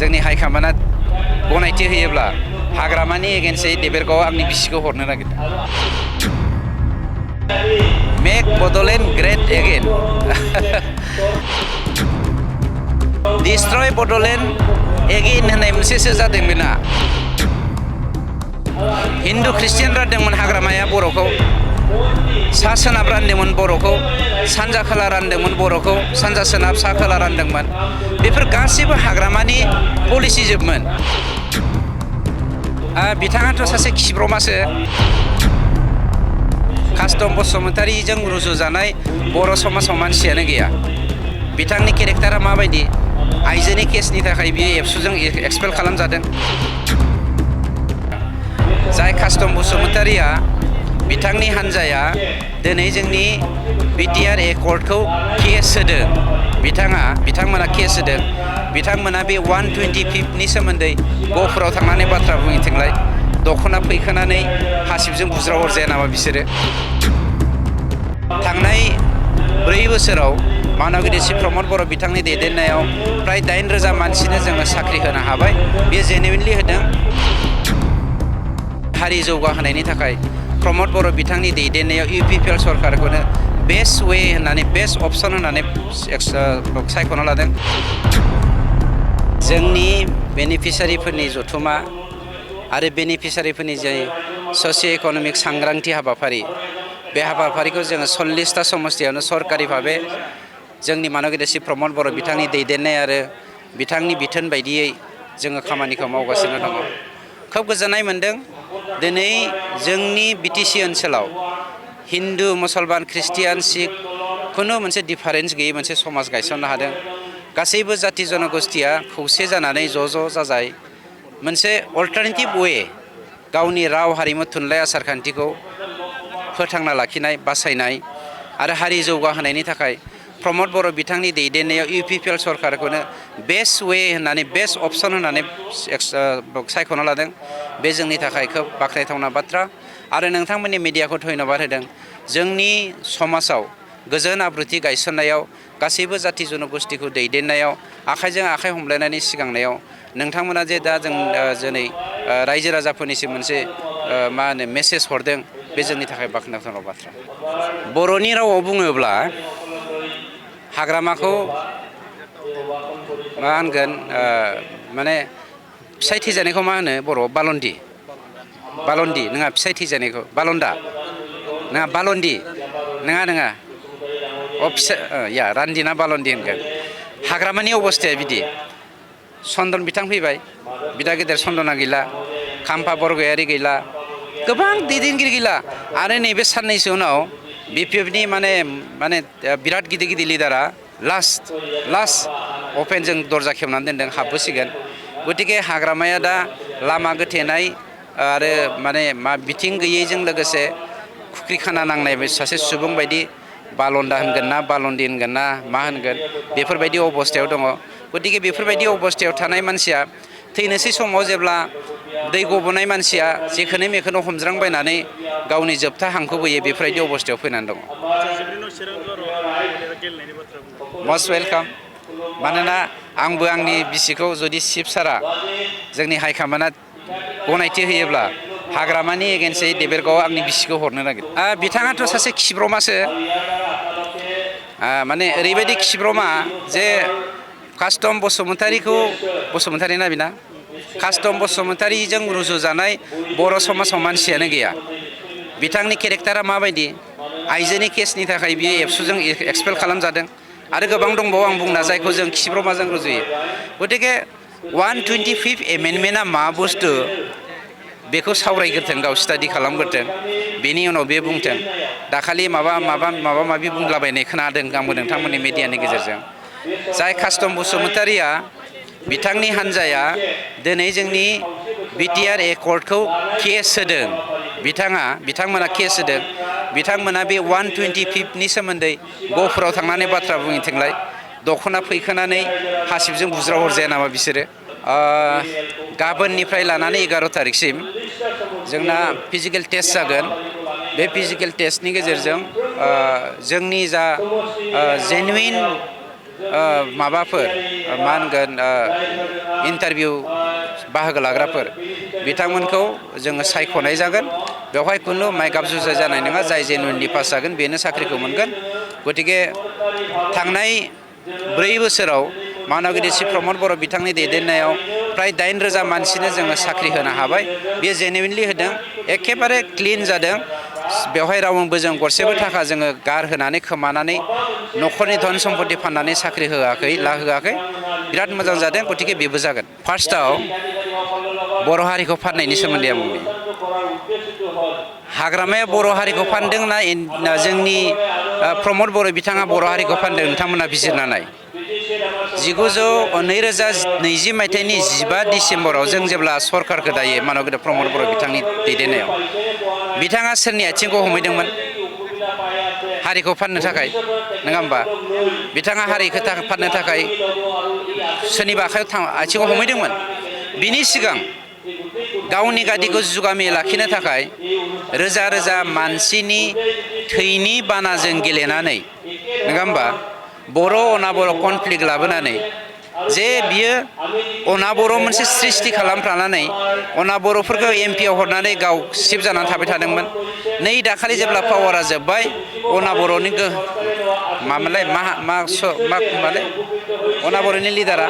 जोंनि हाइकमान्डआ गनायथि होयोब्ला हाग्रामानि एगेन्स्टै देबेरगावआव आंनि बिसिखौ हरनो नागिरदों। Make Bodoland great again. Destroy Bodoland again होननाय मोनसेसो जादों बेना। हिन्दु ख्रिस्टियान रानदोंमोन हाग्रामाया बर'खौ, सा सोनाब रानदोंमोन बर'खौ, सानजा खोला रानदोंमोन बर'खौ, सानजा सोनाब सा खोला रानदोंमोन। बेफोर गासैबो हाग्रामानि पलिसिजोबमोन। बिथाङाथ' सासे खिब्रमासो। कास्टम बसुमतारीजों रुजुजानाय बर' समाजाव मानसियानो गैया। बिथांनि केरेक्टारा माबायदि, आइजोनि केसनि थाखाय बियो एबसुजों एक्सपेल खालामजादों। जाय कास्टम बसुमतारीया, बिथांनि हान्जाया दिनै जोंनि बिटिआर एकर्डखौ केस होदों। बिथांमोना केस होदों। बिथांमोना बे 125नि सोमोन्दै गहपुराव थांनानै बाथ्रा बुंहैथोंलाय, दख'ना फैखोनानै हासिबजों बुज्राव हरजाया नामा बिसोरो? थांनाय 4 बोसोराव मानगोदै श्री प्रमद बर' बिथांनि दैदेननायाव फ्राय 9,000 मानसिनो जोङो साख्रि होनो हाबाय। बेयो जेनुइनलि होदों। हारि जौगाहोनायनि थाखाय प्रमद बर' बिथांनि दैदेननायाव इउपिपिएल सरकारखौनो बेस्ट वे होननानै, बेस्ट अप्सन होननानै सायख'ना लादों। जोंनि बेनिफिसारिफोरनि जथुमा आरो बेनिफिसारिफोरनि जे ससिय' इक'नमिक सांग्रांथि हाबाफारि, बे हाबाफारिखौ जोङो 40टा समस्तियावनो सरकारि भाबै जोंनि मानगोदै श्री प्रमद बर' बिथांनि दैदेननाय आरो बिथांनि बिथोन बायदियै जोङो खामानिखौ मावगासिनो दङ। खोब गोजोननाय मोन्दों। दिनै जोंनि बिटिसि ओनसोलाव हिन्दु, मुसलमान, ख्रिस्टियान, सिख खुनु मोनसे डिफारेन्स गैयै मोनसे समाज गायसननो हादों। गासैबो जाथि जनगोष्ठीया खौसे जानानै ज' जाजाय मोनसे अल्टारनेटिभ वे गावनि राव, हारिमु, थुनलाइ, आसार खान्थिखौ फोथांना लाखिनाय, बासायनाय आरो हारि जौगाहोनायनि थाखाय प्रमद बर' बिथांनि दैदेननायाव इउपिपिएल सरकारखौनो बेस्ट वे होननानै, बेस्ट अप्सन होननानै सायख'ना लादों। बे जोंनि थाखाय खोब बाख्नायथावना बाथ्रा। आरो नोंथांमोननि मिडियाखौ धन्यबाद होदों। जोंनि समाजाव गोजोन आब्रुथि गायसननायाव, गासैबो जाथि जनगोष्ठीखौ दैदेननायाव, आखाइजों आखाइ हमलायनानै सिगांनायाव नोंथांमोना जे दा जों रायजो राजाफोरनिसिम मोनसे मेसेज हरदों, बे जोंनि थाखाय बाख्नायथाव बाथ्रा। बर'नि रावाव बुङोब्ला हाग्रामाखौ मा होनगोन, माने फिसाय थैजानायखौ मा होनो बर'आव? बालन्दि नङा, फिसाय थैजानायखौ बालन्दा नङा, बालन्दि नङा रान्दि ना बालन्दि होनगोन। हाग्रामानि अबस्थाया बिदि। चन्दन बिथां फैबाय, बिदा गेदेर चन्दना गैला, खाम्फा बरगयारी गैला, गोबां दैदेनगिरि गैला। आरो नैबे साननैसो उनाव बिपिएफनि माने बिराद गिदिर लिडारा लास्ट अपेनजों दरजा खेबनानै दोनदों, हाबबोसिगोन। गतिके हाग्रामाया दा लामा गोथेनाय आरो बिथिं गैयैजों लोगोसे खुख्रि खाना नांनाय सासे सुबुं बायदि बालन्दा होनगोन ना, बालन्दि होनगोन ना, मा होनगोन, बेफोरबायदि अबस्थायाव दङ। गतिके बेफोरबायदि अबस्थायाव थानाय मानसिया थैनोसै समाव जेब्ला दै गबोनाय मानसिया जेखोनो मेखोनो हमज्रांबायनानै गावनि जोबथा हांखौ बोयो, बेफोरबायदि अबस्थायाव फैनानै दङ। Must welcome. मानोना आंबो आंनि बिसिखौ जुदि चिफ सारा, जोंनि हाइकमान्डआ गनायथि होयोब्ला हाग्रामानि एगेन्स्टै देबेरगावआव आंनि बिसिखौ हरनो नागिरदों। बिथाङाथ' सासे खिब्रमासो। माने ओरैबायदि खिब्रमा जे कास्टम बसुमतारी ना बिना, कास्टम बसुमतारीजों रुजुजानाय बर' समाजाव मानसियानो गैया। बिथांनि केरेक्टारा माबायदि, आइजोनि केसनि थाखाय बियो एबसुजों एक्सपेल खालामजादों। आरो गोबां दंबावो आं बुंना, जायखौ जों खिब्रमाजों रुजुयो। गतिके 125 एमेन्डमेन्टआ मा बुस्थु बेखौ सावरायग्रोथों, गाव स्टाडि खालामग्रोथों, बेनि उनाव बे बुंथों। दाखालि माबा माबि बुंलाबायनाय खोनादों आंबो नोंथांमोननि मिडियानि गेजेरजों। जाय कास्टम बसुमतारीया, बिथांनि हान्जाया दिनै जोंनि बिटिआर एकर्डखौ केस होदों। बिथांमोना केस होदों। बिथांमोना बे 125नि सोमोन्दै गहपुराव थांनानै बाथ्रा बुंहैथोंलाय, दख'ना फैखोनानै हासिबजों बुज्राव हरजाया नामा बिसोरो? गाबोननिफ्राय लानानै 11 तारिखसिम जोंना फिजिकेल टेस्ट जागोन। बे फिजिकेल टेस्टनि गेजेरजों जोंनि जा जेनुइन माबाफोर मा होनगोन इन्टारभिउ बाहागो लाग्राफोर बिथांमोनखौ जोङो सायख'नाय जागोन। बेवहाय खुनु माइगाब जुजाय जानाय नङा। जाय जेनुइनलि पास जागोन बेनो साख्रिखौ मोनगोन। गतिके थांनाय 4 बोसोराव मानावगिरि श्री प्रमद बर' बिथांनि दैदेननायाव फ्राय 8,000 मानसिनो जोङो साख्रि होनो हाबाय। बेयो जेनुइनलि होदों, एखेबारे क्लिन जादों। बेवहाय रावनोबो जों गरसेबो थाखा जोङो गारहोनानै खोमानानै न'खरनि धन सम्पति फाननानै साख्रि होआखै लाहोआखै। बिराद मोजां जादों। गतिके बेबो जागोन। फार्स्टआव बर' हारिखौ फाननायनि सोमोन्दै आं बुंनि। हाग्रामाया बर' हारिखौ फानदों ना जोंनि प्रमद बर' बिथाङा बर' हारिखौ फानदों नोंथांमोना बिजिरना नाय। 2020 मायथाइनि 15 डिसेम्बराव जों जेब्ला सरकारखौ दायो मानगोरा प्रमद बर' बिथांनि दैदेननायाव बिथाङा सोरनि आथिंखौ हमहैदोंमोन? हारिखौ फाननो थाखाय, नङा होमबा? बिथाङा हारिखौ फाननो थाखाय सोरनिबा आथिङाव हमहैदोंमोन। बिनि सिगां गावनि गादिखौ जुगामि लाखिनो थाखाय रोजा रोजा मानसिनि थैनि बानाजों गेलेनानै, नङा होमबा? बर' अनाबर' कनफ्लिक्ट लाबोनानै जे बियो अनाबर' मोनसे सृष्टि खालामफ्लानानै अनाबर'फोरखौ एमपिआव हरनानै गाव सिफ जानानै थाबाय थादोंमोन। नै दाखालि जेब्ला पावारा जोब्बाय, अनाबर'नि अनाबर'नि लिडारा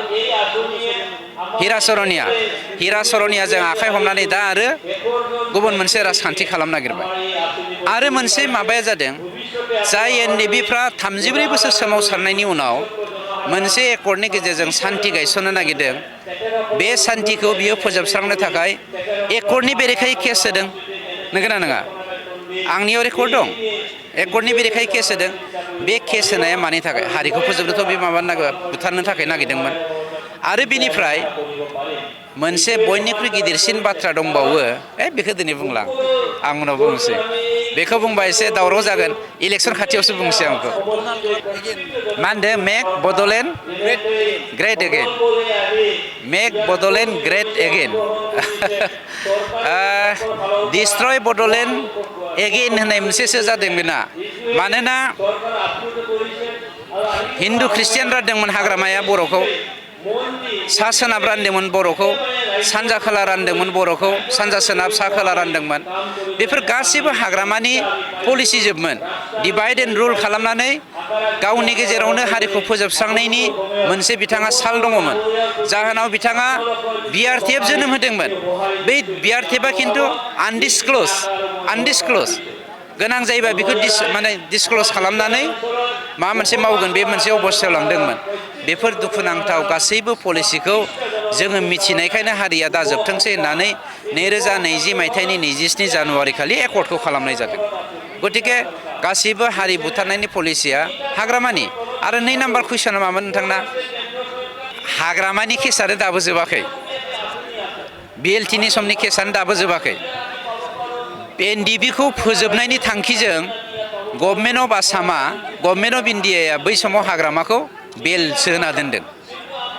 हिरा सरनियाजों आखाइ हमनानै दा आरो गुबुन मोनसे राजखान्थि खालामनो नागिरबाय। आरो मोनसे माबाया जादों, जाय एनडिएफबिफ्रा 34 बोसोर सोमावसारनायनि उनाव मोनसे एकर्डनि गेजेरजों सान्थि गायसननो नागिरदों। बे सान्थिखौ बियो फोजोबस्रांनो थाखाय एकर्डनि बेरेखायै केस होदों, नंगौना नङा? आंनियाव रेकर्ड दं। एकर्डनि बेरेखायै केस होदों। बे केस होनाया मानि थाखाय? हारिखौ फोजोबनोथ' बे बुथारनो थाखाय नागिरदोंमोन। आरो बिनिफ्राय मोनसे बयनिख्रुइ गिदिरसिन बाथ्रा दंबावो। बेखौ दिनै बुंला, आं उनाव बुंनोसै। बेखौ बुंबा एसे दावराव जागोन। इलेक्सन खाथियावसो बुंनोसै आं बेखौ। मा होनदों? Make Bodoland great again. Make Bodoland great again. Destroy Bodoland again होननाय मोनसेसो जादों बेना। मानोना हिन्दु ख्रिस्टियान रानदोंमोन हाग्रामाया बर'खौ, सा सोनाब रानदोंमोन बर'खौ, सानजा खोला रानदोंमोन बर'खौ, सानजा सोनाब सा खोला रानदोंमोन। बेफोर गासैबो हाग्रामानि पलिसि जोबमोन। डिभाइड एन्ड रुल खालामनानै गावनि गेजेरावनो हारिखौ फोजोबस्रांनायनि मोनसे बिथाङा साल दङमोन। जाहोनाव बिथाङा बिआरटिएफ जोनोम होदोंमोन। बै बिआरटिएफआ खिन्थु आनडिसक्ल'ज गोनां जायोबा बेखौ डिसक्ल'ज खालामनानै माबा मोनसे मावगोन, बे मोनसे अबस्थायाव लांदोंमोन। बेफोर दुखुनांथाव गासैबो पलिसिखौ जोङो मिथिनायखायनो हारिया दा जोबथोंसै होननानै 2020 मायथाइनि 27 जानुवारि खालि एकर्डखौ खालामनाय जादों। गतिके गासैबो हारि बुथारनायनि पलिसिया हाग्रामानि। आरो 2 नाम्बार कुइसना मामोन नोंथांना? हाग्रामानि केसआनो दाबो जोबाखै। बिएलटिनि समनि केसआनो दाबो जोबाखै। एनडिएफबिखौ फोजोबनायनि थांखिजों गभर्नमेन्ट अफ आसामा, गभर्नमेन्ट अफ इन्डियाया बै समाव हाग्रामाखौ बेलसो होना दोनदों,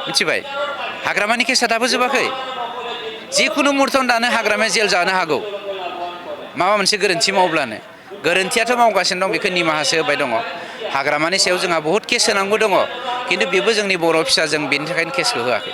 मिथिबाय? हाग्रामानि केसआ दाबो जोबाखै। जिखुनु मुहुर्तआवनो दानो हाग्रामाया जेल जानो हागौ, माबा मोनसे गोरोन्थि मावब्लानो। गोरोन्थियाथ' मावगासिनो दं, बेखौ निमाहासो होबाय दङ। हाग्रामानि सायाव जोंहा बहुद केस होनांगौ दङ, खिन्थु बेबो जोंनि बर' फिसा, जों बेनि थाखायनो केसखौ होआखै।